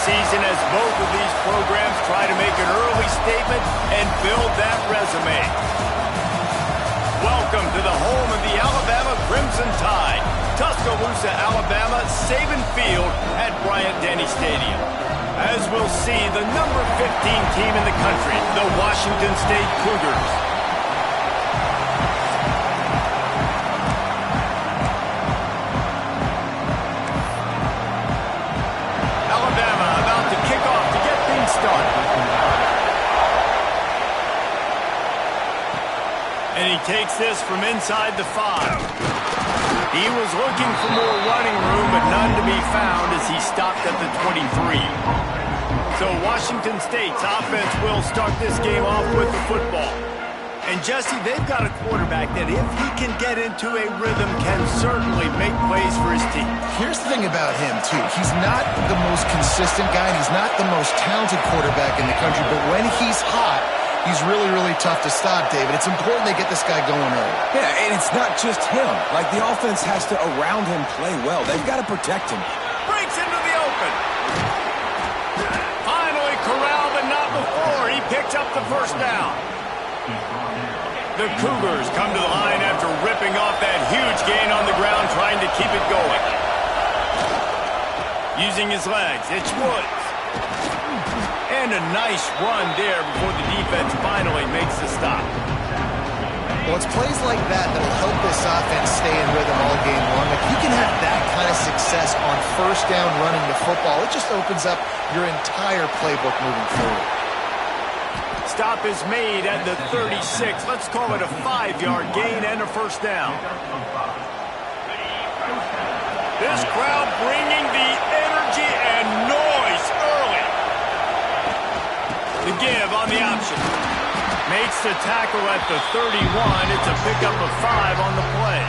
season as both of these programs try to make an early statement and build that resume. Welcome to the home of the Alabama Crimson Tide, Tuscaloosa, Alabama, Saban Field at Bryant-Denny Stadium. As we'll see, the number 15 team in the country, the Washington State Cougars. Alabama about to kick off to get things started. And he takes this from inside the 5. He was looking for more running room, but none to be found as he stopped at the 23. So Washington State's offense will start this game off with the football. And Jesse, they've got a quarterback that if he can get into a rhythm can certainly make plays for his team. Here's the thing about him, too. He's not the most consistent guy, and he's not the most talented quarterback in the country, but when he's hot, he's really, really tough to stop, David. It's important they get this guy going early. Yeah, and it's not just him. Like, the offense has to, around him, play well. They've got to protect him. Breaks into the open. Finally corralled, but not before. He picks up the first down. The Cougars come to the line after ripping off that huge gain on the ground, trying to keep it going. Using his legs, it's Woods. And a nice run there before the defense finally makes the stop. Well, it's plays like that that'll help this offense stay in rhythm all game long. If you can have that kind of success on first down running the football, it just opens up your entire playbook moving forward. Stop is made at the 36. Let's call it a 5-yard gain and a first down. This crowd bringing the energy and noise early. The give on the option. Makes the tackle at the 31. It's a pickup of 5 on the play.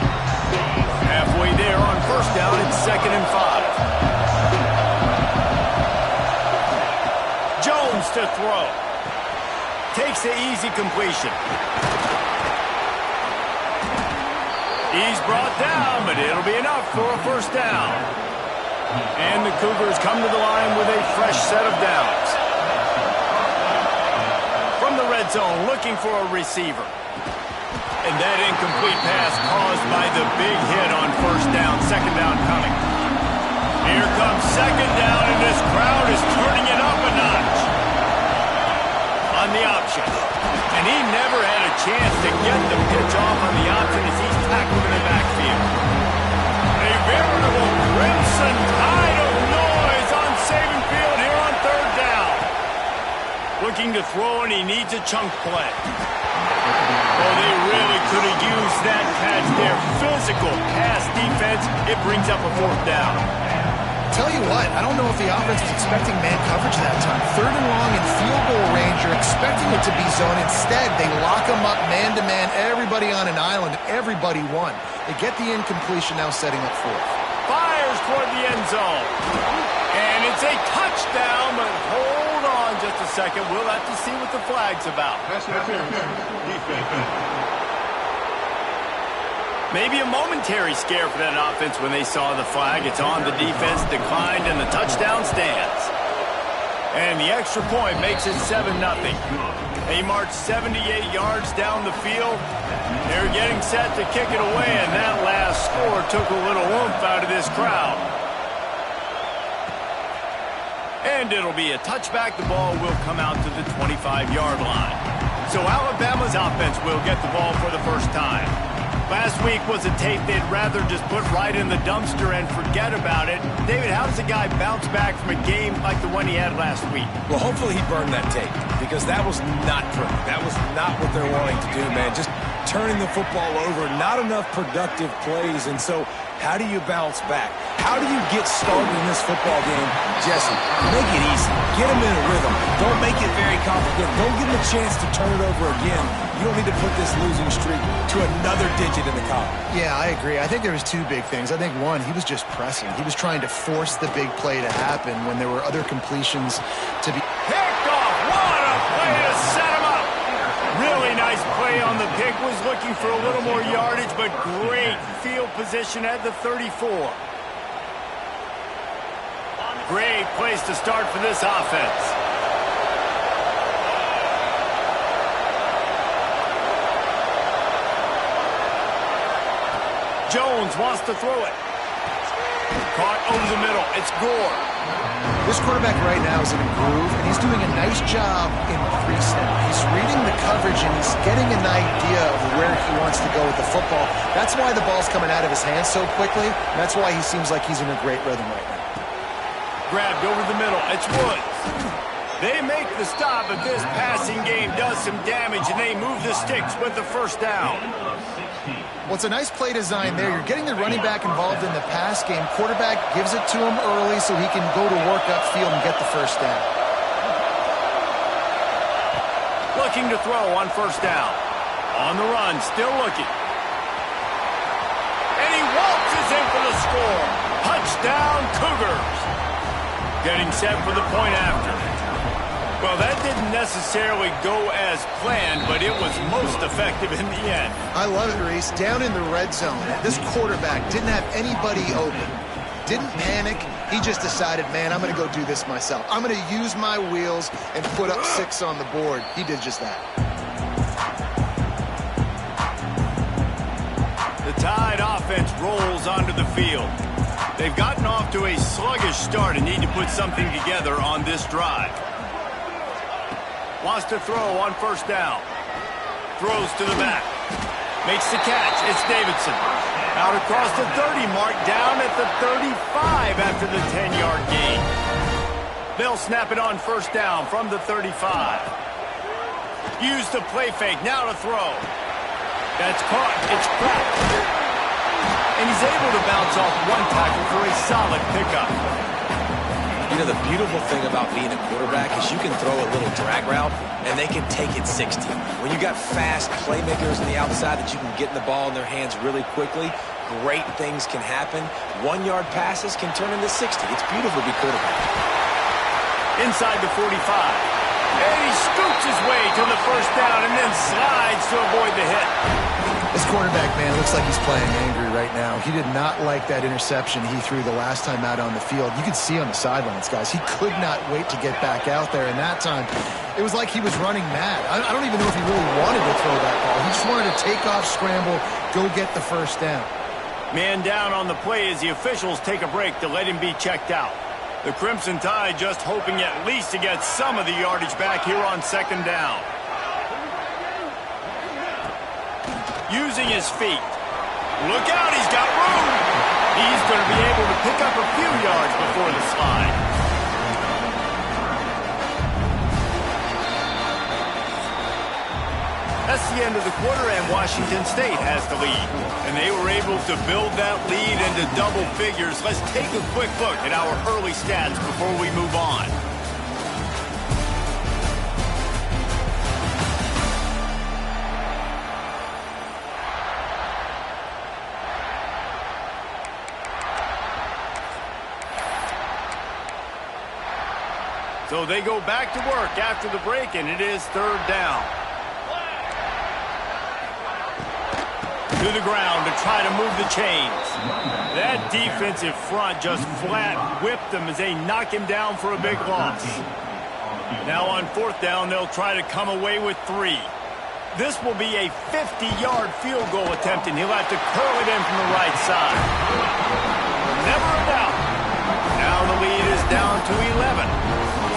Halfway there on first down, it's 2nd and 5. Jones to throw. Takes the easy completion. He's brought down, but it'll be enough for a first down. And the Cougars come to the line with a fresh set of downs. From the red zone, looking for a receiver. And that incomplete pass caused by the big hit on first down. Second down coming. Here comes second down, and this crowd is turning it up a notch. On the option. And he never had a chance to get the pitch off on the option as he's tackled in the backfield. A veritable crimson tide of noise on Saban Field here on third down. Looking to throw, and he needs a chunk play. Oh, they really could have used that catch there. Physical pass defense. It brings up a fourth down. Tell you what, I don't know if the offense was expecting man coverage that time. 3rd and long in field goal range, you're expecting it to be zone. Instead, they lock them up man-to-man, everybody on an island, everybody won. They get the incompletion, now setting up fourth. Fires toward the end zone. And it's a touchdown, but hold on just a second. We'll have to see what the flag's about. Maybe a momentary scare for that offense when they saw the flag. It's on, the defense declined, and the touchdown stands. And the extra point makes it 7-0. They march 78 yards down the field. They're getting set to kick it away, and that last score took a little oomph out of this crowd. And it'll be a touchback. The ball will come out to the 25-yard line. So Alabama's offense will get the ball for the first time. Last week was a tape they'd rather just put right in the dumpster and forget about it. David, how does a guy bounce back from a game like the one he had last week? Well, hopefully he burned that tape, because that was not pretty. That was not what they're wanting to do, man. Just turning the football over, not enough productive plays. And so how do you bounce back? How do you get started in this football game? Jesse, make it easy. Get them in a rhythm. Don't make it very complicated. Don't give them a chance to turn it over again. You don't need to put this losing streak to another digit in the column. Yeah, I agree. I think there was 2 big things. I think, one, he was just pressing. He was trying to force the big play to happen when there were other completions to be... Picked off! What a play to set him up! Really nice play on the pick. Was looking for a little more yardage, but great field position at the 34. Great place to start for this offense. Jones wants to throw it. Caught over the middle. It's Gore. This quarterback right now is in a groove, and he's doing a nice job in pre-snap. He's reading the coverage, and he's getting an idea of where he wants to go with the football. That's why the ball's coming out of his hands so quickly, and that's why he seems like he's in a great rhythm right now. Grabbed over the middle. It's Woods. They make the stop, but this passing game does some damage, and they move the sticks with the first down. Well, it's a nice play design there. You're getting the running back involved in the pass game. Quarterback gives it to him early so he can go to work upfield and get the first down. Looking to throw on first down. On the run, still looking. And he waltzes in for the score. Touchdown, Cougars. Getting set for the point after. Well, that didn't necessarily go as planned, but it was most effective in the end. I love it, Reese. Down in the red zone, this quarterback didn't have anybody open. Didn't panic. He just decided, man, I'm going to go do this myself. I'm going to use my wheels and put up 6 on the board. He did just that. The Tide offense rolls onto the field. They've gotten off to a sluggish start and need to put something together on this drive. Wants to throw on first down. Throws to the back. Makes the catch. It's Davidson. Out across the 30 mark, down at the 35 after the 10-yard gain. They'll snap it on first down from the 35. Use the play fake. Now to throw. That's caught. It's cracked. And he's able to bounce off one tackle for a solid pickup. You know, the beautiful thing about being a quarterback is you can throw a little drag route, and they can take it 60. When you got fast playmakers on the outside that you can get the ball in their hands really quickly, great things can happen. 1-yard passes can turn into 60. It's beautiful to be quarterback. Inside the 45. And he scoots his way to the first down and then slides to avoid the hit. This quarterback, man, looks like he's playing angry right now. He did not like that interception he threw the last time out on the field. You could see on the sidelines, guys. He could not wait to get back out there. And that time, it was like he was running mad. I don't even know if he really wanted to throw that ball. He just wanted to take off, scramble, go get the first down. Man down on the play as the officials take a break to let him be checked out. The Crimson Tide just hoping at least to get some of the yardage back here on second down. Using his feet. Look out, he's got room. He's going to be able to pick up a few yards before the slide. That's the end of the quarter, and Washington State has the lead. And they were able to build that lead into double figures. Let's take a quick look at our early stats before we move on. So they go back to work after the break, and it is third down. To the ground to try to move the chains. That defensive front just flat whipped them as they knock him down for a big loss. Now on fourth down, they'll try to come away with 3. This will be a 50-yard field goal attempt, and he'll have to curl it in from the right side. Never a doubt. Now the lead is down to 11.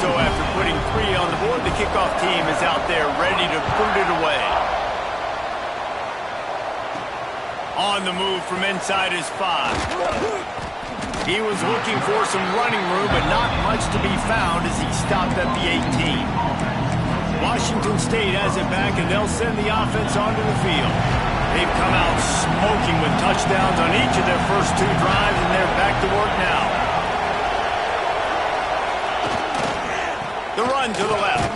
So after putting 3 on the board, the kickoff team is out there ready to boot it away. On the move from inside his 5. He was looking for some running room, but not much to be found as he stopped at the 18. Washington State has it back, and they'll send the offense onto the field. They've come out smoking with touchdowns on each of their first 2 drives, and they're back to work now. The run to the left.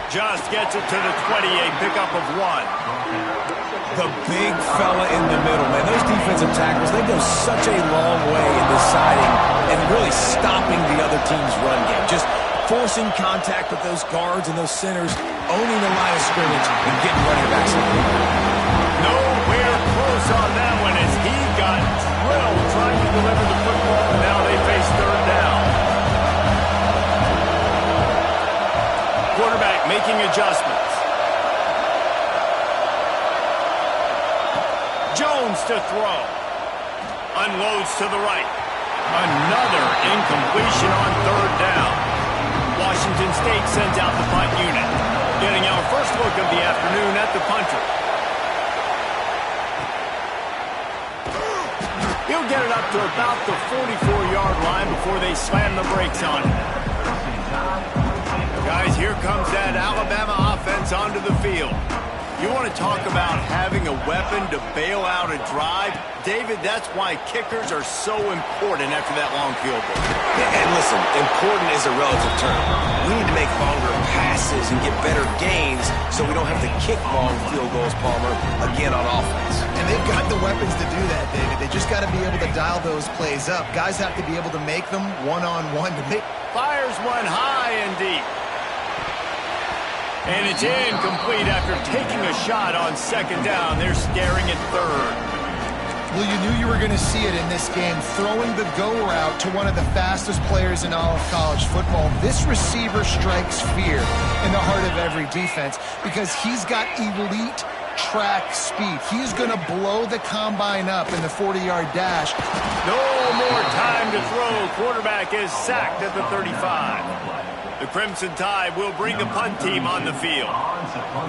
Just gets it to the 20, a pickup of 1. The big fella in the middle, man. Those defensive tackles, they go such a long way in deciding and really stopping the other team's run game. Just forcing contact with those guards and those centers, owning the line of scrimmage, and getting running backs in the field. Nowhere close on that one as he got drilled trying to deliver the football, and now they face third down. adjustments. Jones to throw. Unloads to the right. Another incompletion on third down. Washington State sends out the punt unit. Getting our first look of the afternoon at the punter. He'll get it up to about the 44-yard line before they slam the brakes on it. Guys, here comes that Alabama offense onto the field. You want to talk about having a weapon to bail out a drive? David, that's why kickers are so important after that long field goal. Yeah, and listen, important is a relative term. We need to make longer passes and get better gains so we don't have to kick long field goals, Palmer, again on offense. And they've got the weapons to do that, David. They just got to be able to dial those plays up. Guys have to be able to make them one-on-one to make. Fires one high and deep. And it's incomplete after taking a shot on second down. They're staring at third. Well, you knew you were going to see it in this game, throwing the go route to one of the fastest players in all of college football. This receiver strikes fear in the heart of every defense because he's got elite track speed. He's going to blow the combine up in the 40-yard dash. No more time to throw. Quarterback is sacked at the 35. The Crimson Tide will bring the punt team on the field.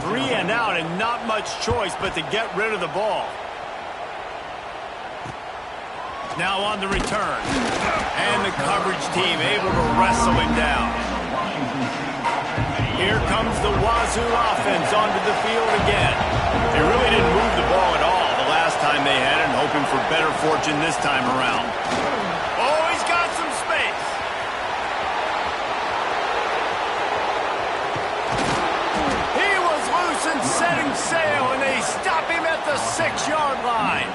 3 and out and not much choice but to get rid of the ball. Now on the return. And the coverage team able to wrestle him down. Here comes the Wazoo offense onto the field again. They really didn't move the ball at all the last time they had it, and hoping for better fortune this time around. Oh, he's got some space. He was loose and setting sail, and they stop him at the 6-yard line.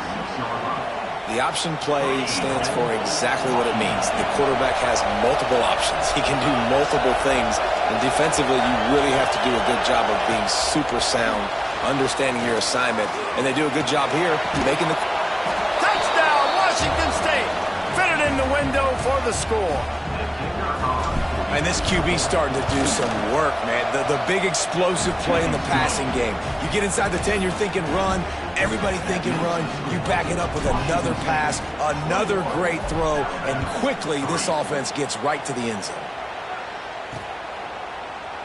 The option play stands for exactly what it means. The quarterback has multiple options. He can do multiple things. And defensively, you really have to do a good job of being super sound, understanding your assignment. And they do a good job here making the... Touchdown, Washington State. Fitted in the window for the score. And this QB's starting to do some work, man. The big explosive play in the passing game. You get inside the 10, you're thinking run. Everybody thinking run. You back it up with another pass, another great throw, and quickly this offense gets right to the end zone.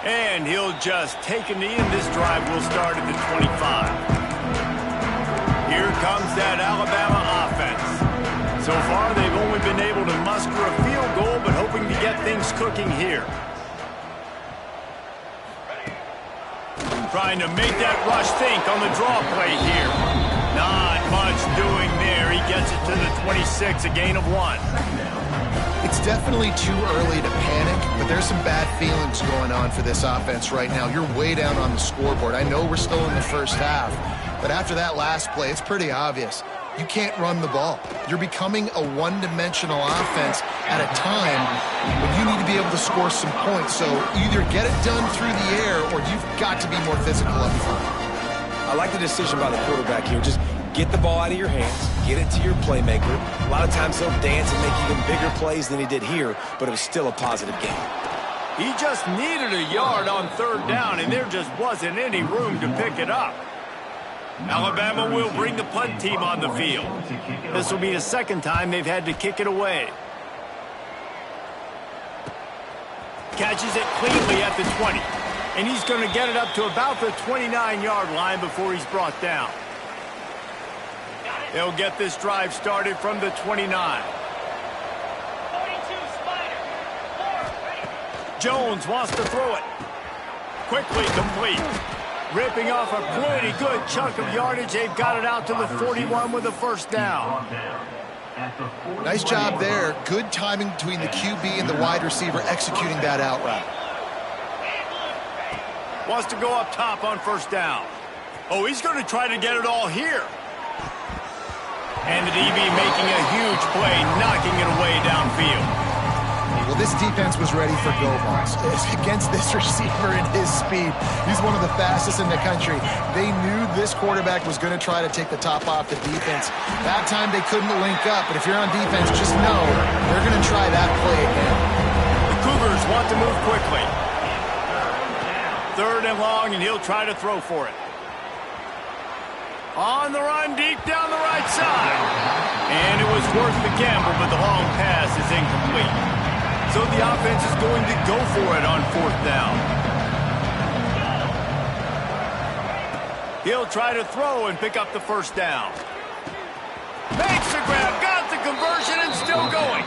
And he'll just take a knee, and this drive will start at the 25. Here comes that Alabama offense. So far, they've only been able to muster a field goal, but hoping to get things cooking here. Trying to make that rush think on the draw play here. Not much doing there. He gets it to the 26, a gain of 1. It's definitely too early to panic, but there's some bad feelings going on for this offense right now. You're way down on the scoreboard. I know we're still in the first half, but after that last play, it's pretty obvious. You can't run the ball. You're becoming a one-dimensional offense at a time when you need to be able to score some points. So either get it done through the air or you've got to be more physical up front. I like the decision by the quarterback here. Just get the ball out of your hands, get it to your playmaker. A lot of times he'll dance and make even bigger plays than he did here, but it was still a positive game. He just needed a yard on third down, and there just wasn't any room to pick it up. Alabama will bring the punt team on the field. This will be the second time they've had to kick it away. Catches it cleanly at the 20. And he's going to get it up to about the 29-yard line before he's brought down. They'll get this drive started from the 29. Jones wants to throw it. Quickly complete. Ripping off a pretty good chunk of yardage. They've got it out to the 41 with a first down. Nice job there. Good timing between the QB and the wide receiver executing that out route. Wants to go up top on first down. Oh, he's going to try to get it all here. And the DB making a huge play, knocking it away downfield. Well, this defense was ready for go-balls against this receiver and his speed. He's one of the fastest in the country. They knew this quarterback was going to try to take the top off the defense. That time they couldn't link up, but if you're on defense, just know they're going to try that play again. The Cougars want to move quickly. 3rd and long, and he'll try to throw for it. On the run, deep down the right side. And it was worth the gamble, but the long pass is incomplete. So the offense is going to go for it on 4th down. He'll try to throw and pick up the 1st down. Makes the grab, got the conversion, and still going.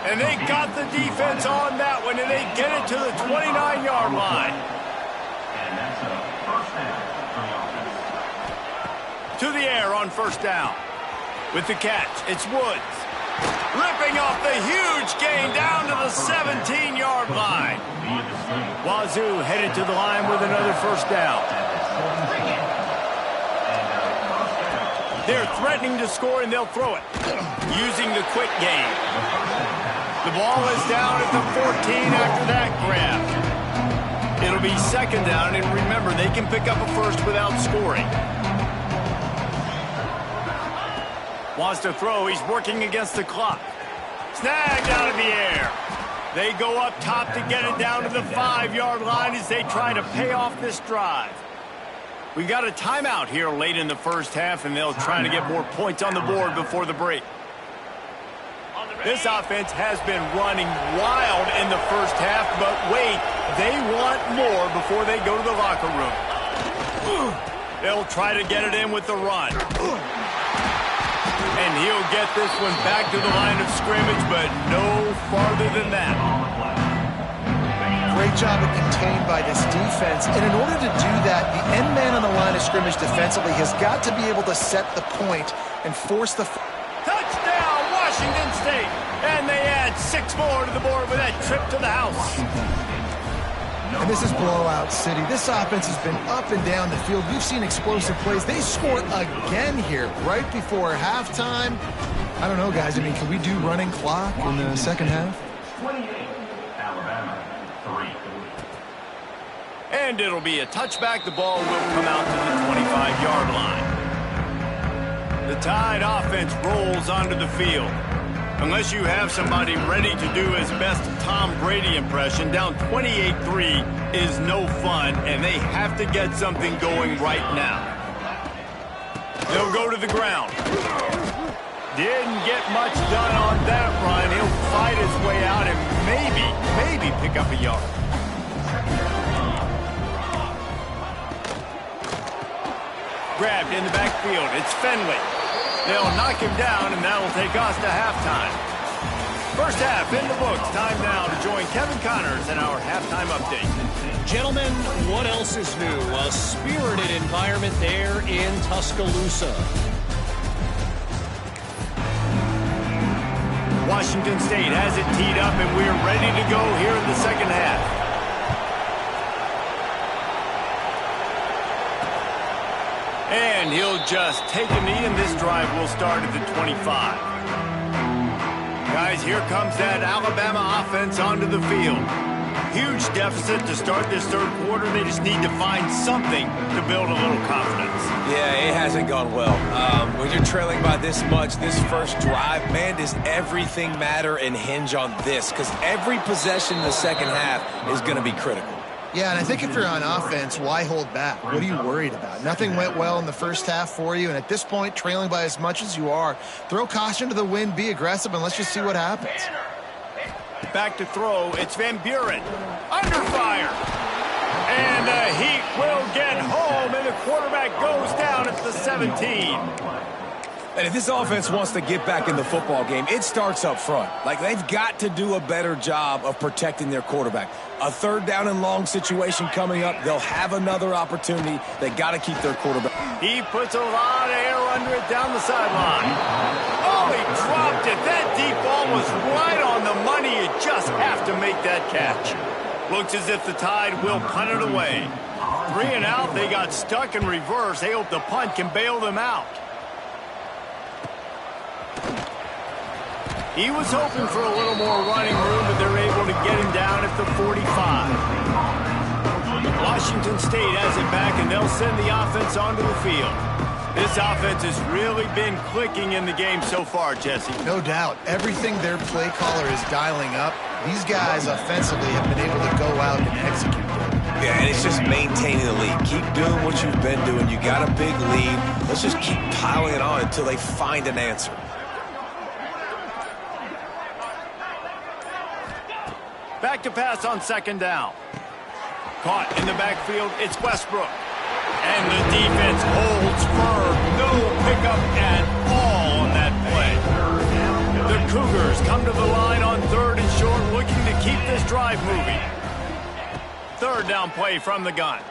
And they got the defense on that one, and they get it to the 29-yard line. And that's a 1st down for the offense. To the air on 1st down. With the catch, it's Woods. Ripping off the huge gain down to the 17-yard line. Wazoo headed to the line with another 1st down. They're threatening to score, and they'll throw it. Using the quick game. The ball is down at the 14 after that grab. It'll be 2nd down, and remember, they can pick up a 1st without scoring. Wants to throw. He's working against the clock. Snagged out of the air. They go up top to get it down to the 5-yard line as they try to pay off this drive. We got a timeout here late in the 1st half, and they'll try to get more points on the board before the break. This offense has been running wild in the 1st half, but wait, they want more before they go to the locker room. They'll try to get it in with the run. And he'll get this one back to the line of scrimmage, but no farther than that. Great job of contained by this defense. And in order to do that, the end man on the line of scrimmage defensively has got to be able to set the point and force the... Touchdown, Washington State! And they add 6 more to the board with that trip to the house. And this is blowout city. This offense has been up and down the field. We've seen explosive plays. They score again here right before halftime. I don't know, guys. I mean, can we do running clock in the 2nd half? 28, Alabama, 3. And it'll be a touchback. The ball will come out to the 25-yard line. The Tide offense rolls onto the field. Unless you have somebody ready to do his best Tom Brady impression, down 28-3 is no fun, and they have to get something going right now. They'll go to the ground. Didn't get much done on that run. He'll fight his way out and maybe pick up a yard. Grabbed in the backfield. It's Fenley. They'll knock him down, and that'll take us to halftime. 1st half in the books. Time now to join Kevin Connors in our halftime update. Gentlemen, what else is new? A spirited environment there in Tuscaloosa. Washington State has it teed up, and we're ready to go here in the 2nd half. And he'll just take a knee, and this drive will start at the 25. Guys, here comes that Alabama offense onto the field. Huge deficit to start this 3rd quarter. They just need to find something to build a little confidence. Yeah, it hasn't gone well. When you're trailing by this much, this 1st drive, man, does everything matter and hinge on this? Because every possession in the 2nd half is going to be critical. Yeah, and I think if you're on offense, why hold back? What are you worried about? Nothing went well in the 1st half for you, and at this point, trailing by as much as you are, throw caution to the wind, be aggressive, and let's just see what happens. Back to throw, it's Van Buren. Under fire. And the Heat will get home, and the quarterback goes down at the 17. And if this offense wants to get back in the football game, it starts up front. Like, they've got to do a better job of protecting their quarterback. A 3rd down and long situation coming up. They'll have another opportunity. They got to keep their quarterback. He puts a lot of air under it down the sideline. Oh, he dropped it. That deep ball was right on the money. You just have to make that catch. Looks as if the Tide will punt it away. 3 and out. They got stuck in reverse. They hope the punt can bail them out. He was hoping for a little more running room, but they're able to get him down at the 45. Washington State has it back, and they'll send the offense onto the field. This offense has really been clicking in the game so far, Jesse. No doubt. Everything their play caller is dialing up, these guys offensively have been able to go out and execute them. Yeah, and it's just maintaining the lead. Keep doing what you've been doing. You got a big lead. Let's just keep piling it on until they find an answer. Back to pass on second down. Caught in the backfield, it's Westbrook. And the defense holds firm. No pickup at all on that play. The Cougars come to the line on 3rd and short, looking to keep this drive moving. 3rd down play from the gun.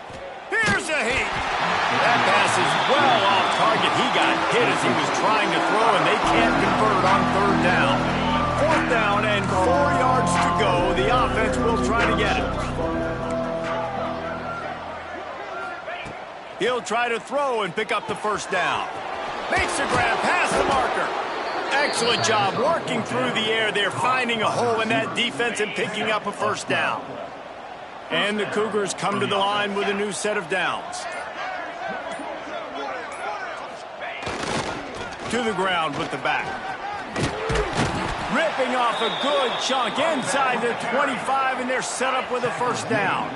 Here's a heat. That pass is well off target. He got hit as he was trying to throw, and they can't convert on 3rd down. 4th down and 4 yards to go. The offense will try to get it. He'll try to throw and pick up the 1st down. Makes a grab past the marker. Excellent job working through the air there, finding a hole in that defense and picking up a 1st down. And the Cougars come to the line with a new set of downs. To the ground with the back. Ripping off a good chunk inside the 25, and they're set up with a 1st down.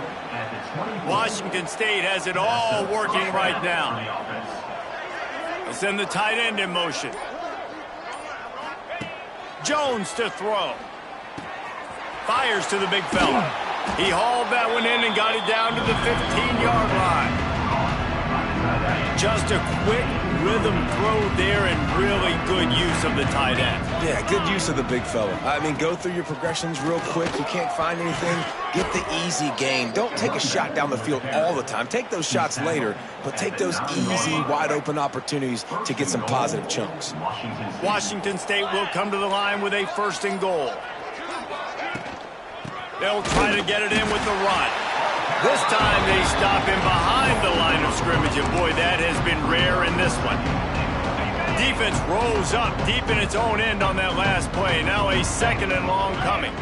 Washington State has it all working right now. They send the tight end in motion. Jones to throw. Fires to the big fella. He hauled that one in and got it down to the 15-yard line. Just a quick rhythm throw there and really good use of the tight end. Yeah, good use of the big fella. I mean, go through your progressions real quick. You can't find anything, get the easy gain. Don't take a shot down the field all the time. Take those shots later, but take those easy, wide-open opportunities to get some positive chunks. Washington State will come to the line with a 1st and goal. They'll try to get it in with the run. This time they stop him behind the line of scrimmage, and boy, that has been rare in this one. Defense rolls up deep in its own end on that last play. Now a 2nd and long coming.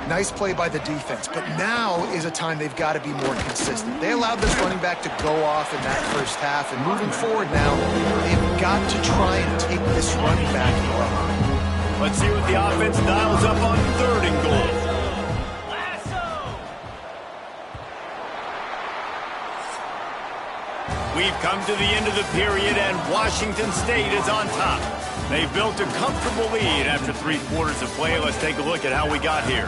Nice play by the defense, but now is a time they've got to be more consistent. They allowed this running back to go off in that 1st half, and moving forward now, they've got to try and take this running back away. Let's see what the offense dials up on 3rd and goal. We've come to the end of the period, and Washington State is on top. They've built a comfortable lead after 3 quarters of play. Let's take a look at how we got here.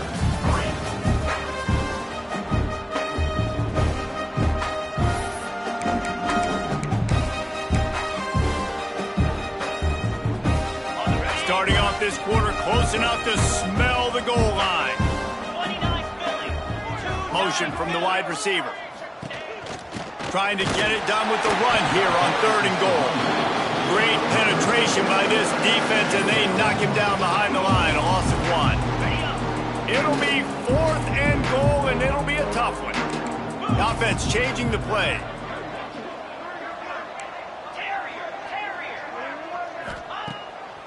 Starting off this quarter, close enough to smell the goal line. Motion from the wide receiver. Trying to get it done with the run here on 3rd and goal. Great penetration by this defense, and they knock him down behind the line. A loss of 1. It'll be 4th and goal, and it'll be a tough one. The offense changing the play.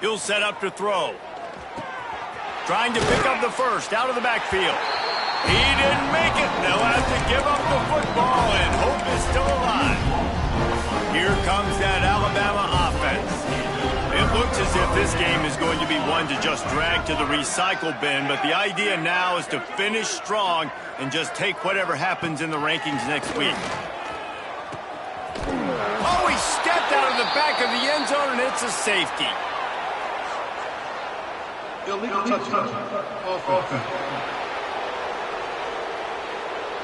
He'll set up to throw. Trying to pick up the 1st out of the backfield. He didn't make it. They'll have to give up the football, and hope is still alive. Here comes that Alabama offense. It looks as if this game is going to be one to just drag to the recycle bin, but the idea now is to finish strong and just take whatever happens in the rankings next week. Oh, he stepped out of the back of the end zone, and it's a safety. Illegal touchdown. Offense.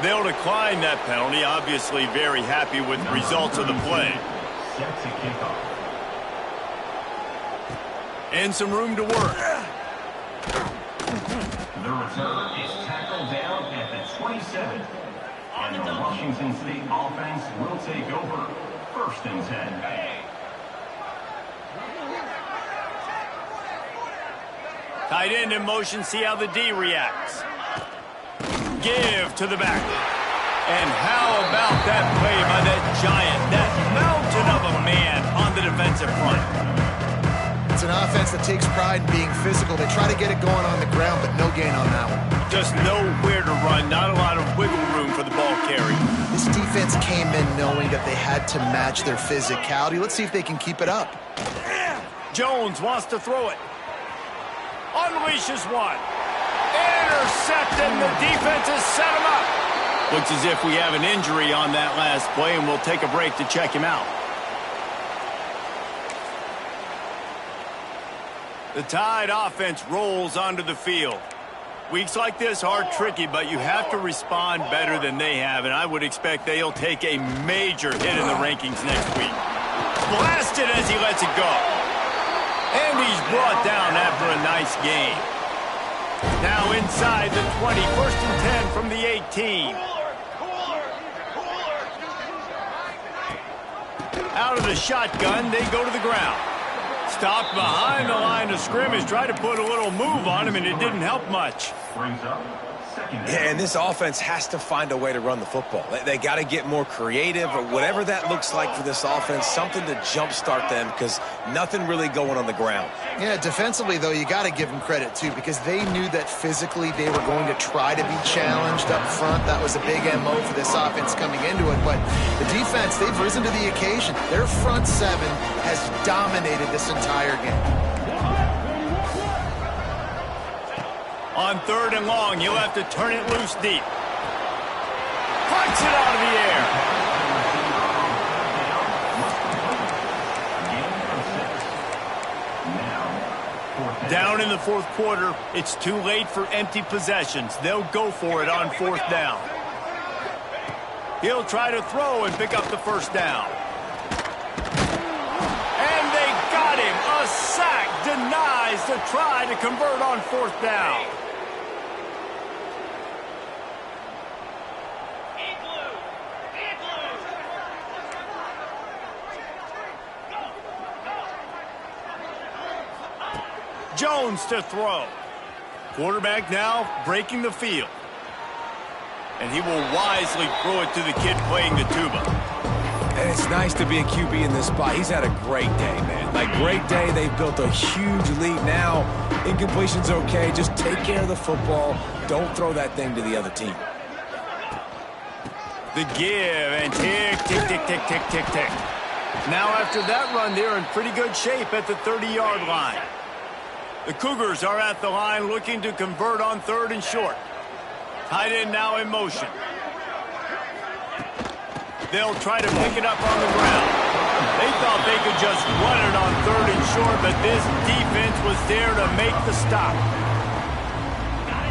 They'll decline that penalty, obviously very happy with the results of the play. Set to kickoff. And some room to work. The return is tackled down at the 27. And the Washington State offense will take over 1st and 10. Tight end in motion, see how the D reacts. Give to the back. And how about that play by that giant, that mountain of a man on the defensive front? It's an offense that takes pride in being physical. They try to get it going on the ground, but no gain on that one. Just nowhere to run, not a lot of wiggle room for the ball carry. This defense came in knowing that they had to match their physicality. Let's see if they can keep it up. Jones wants to throw it. Unleashes one. Intercepted, and the defense has set him up. Looks as if we have an injury on that last play, and we'll take a break to check him out. The Tide offense rolls onto the field. Weeks like this are tricky, but you have to respond better than they have, and I would expect they'll take a major hit in the rankings next week. Blasted as he lets it go. And he's brought down after a nice game. Now inside the 20, 1st and 10 from the 18. Out of the shotgun, they go to the ground. Stopped behind the line of scrimmage, tried to put a little move on him, and it didn't help much. Yeah, and this offense has to find a way to run the football. They got to get more creative, or whatever that looks like for this offense, something to jumpstart them, because nothing really going on the ground. Yeah, defensively, though, you got to give them credit, too, because they knew that physically they were going to try to be challenged up front. That was a big MO for this offense coming into it. But the defense, they've risen to the occasion. Their front seven has dominated this entire game. On 3rd and long, he'll have to turn it loose deep. Punch it out of the air. Down in the 4th quarter, it's too late for empty possessions. They'll go for it on 4th down. He'll try to throw and pick up the 1st down. And they got him. A sack denies the try to convert on 4th down. Jones to throw. Quarterback now breaking the field. And he will wisely throw it to the kid playing the tuba. And it's nice to be a QB in this spot. He's had a great day, man. Like, great day. They've built a huge lead now. Incompletion's okay. Just take care of the football. Don't throw that thing to the other team. The give, and tick, tick, tick, tick, tick, tick, tick. Now after that run, they're in pretty good shape at the 30-yard line. The Cougars are at the line looking to convert on 3rd and short. Tight end now in motion. They'll try to pick it up on the ground. They thought they could just run it on 3rd and short, but this defense was there to make the stop.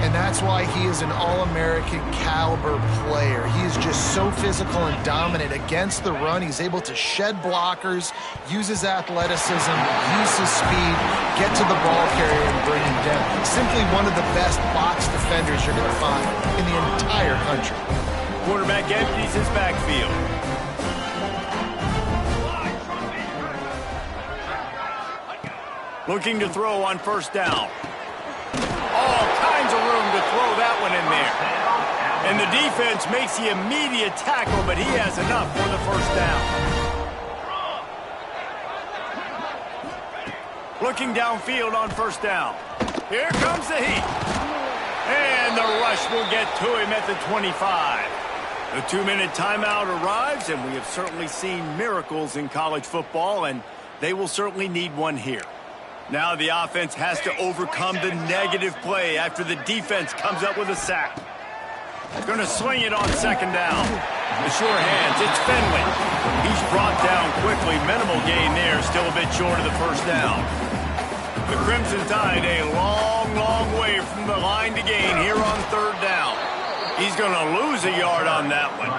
And that's why he is an All-American caliber player. He is just so physical and dominant against the run. He's able to shed blockers, use his athleticism, use his speed, get to the ball carrier and bring him down. Simply one of the best box defenders you're going to find in the entire country. Quarterback empties his backfield. Looking to throw on 1st down. All kinds of room to throw that one in there. And the defense makes the immediate tackle, but he has enough for the 1st down. Looking downfield on 1st down. Here comes the heat. And the rush will get to him at the 25. The 2-minute timeout arrives, and we have certainly seen miracles in college football, and they will certainly need one here. Now the offense has to overcome the negative play after the defense comes up with a sack. Going to swing it on 2nd down. The sure hands, it's Fenwick. He's brought down quickly. Minimal gain there, still a bit short of the 1st down. The Crimson Tide a long, long way from the line to gain here on 3rd down. He's going to lose a yard on that one.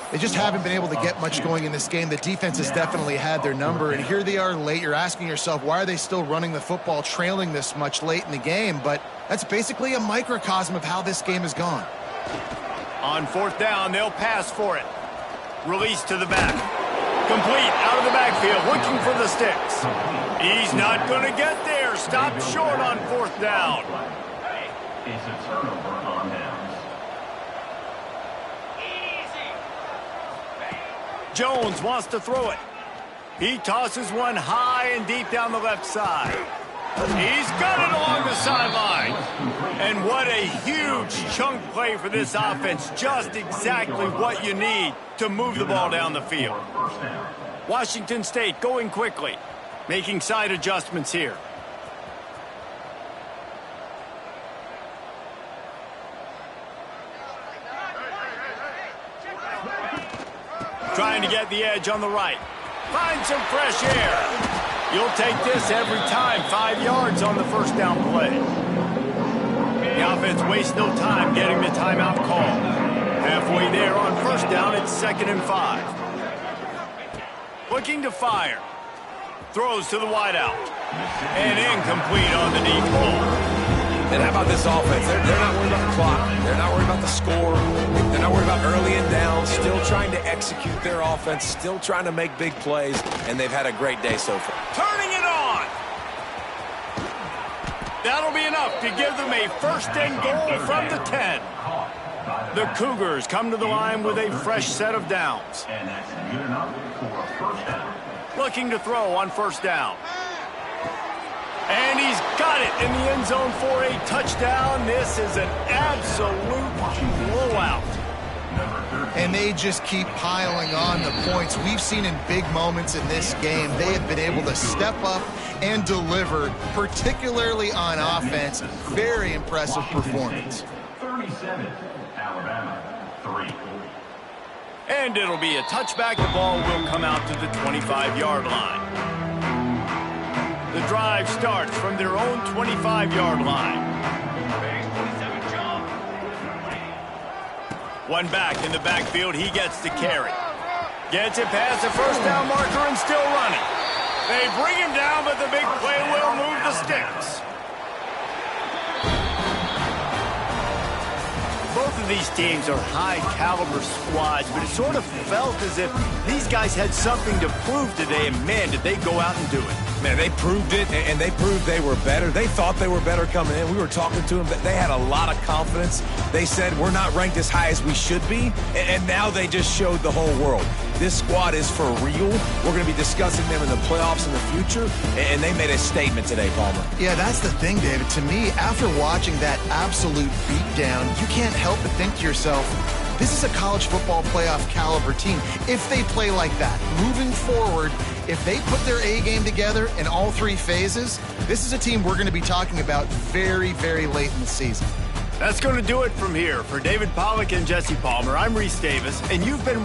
They just haven't been able to get much going in this game. The defense has definitely had their number, and here they are late. You're asking yourself, why are they still running the football, trailing this much late in the game? But that's basically a microcosm of how this game has gone. On 4th down, they'll pass for it. Release to the back. Complete out of the backfield, looking for the sticks. He's not going to get there. Stopped short on 4th down. It's a turnover on downs. Jones wants to throw it. He tosses one high and deep down the left side. He's got it along the sideline. And what a huge chunk play for this offense. Just exactly what you need to move the ball down the field. Washington State going quickly, making side adjustments here. trying to get the edge on the right. Find some fresh air. You'll take this every time. 5 yards on the first down play. The offense wastes no time getting the timeout call. Halfway there on first down, it's 2nd and 5. Looking to fire. Throws to the wideout. And incomplete on the deep ball. And how about this offense? They're not worried about the clock. They're not worried about the score. They're not worried about early and down. Still trying to execute their offense. Still trying to make big plays. And they've had a great day so far. Turning it on. That'll be enough to give them a 1st and goal from the 10. The Cougars come to the line with a fresh set of downs. And that's good enough for a first down. Looking to throw on first down. And he's got it in the end zone for a touchdown. This is an absolute blowout. And they just keep piling on the points. We've seen in big moments in this game, they have been able to step up and deliver, particularly on offense. Very impressive performance. 37, Alabama, 3. And it'll be a touchback. The ball will come out to the 25-yard line. The drive starts from their own 25-yard line. One back in the backfield. He gets the carry. Gets it past the first down marker and still running. They bring him down, but the big play will move the sticks. Both of these teams are high-caliber squads, but it sort of felt as if these guys had something to prove today, and, man, did they go out and do it. Man, they proved it, and they proved they were better. They thought they were better coming in. We were talking to them. They had a lot of confidence. They said, we're not ranked as high as we should be, and now they just showed the whole world. This squad is for real. We're going to be discussing them in the playoffs in the future, and they made a statement today, Palmer. Yeah, that's the thing, David. To me, after watching that absolute beatdown, you can't help but think to yourself, this is a college football playoff caliber team. If they play like that, moving forward, if they put their A game together in all 3 phases, this is a team we're going to be talking about very, very late in the season. That's going to do it from here. For David Pollack and Jesse Palmer, I'm Reese Davis, and you've been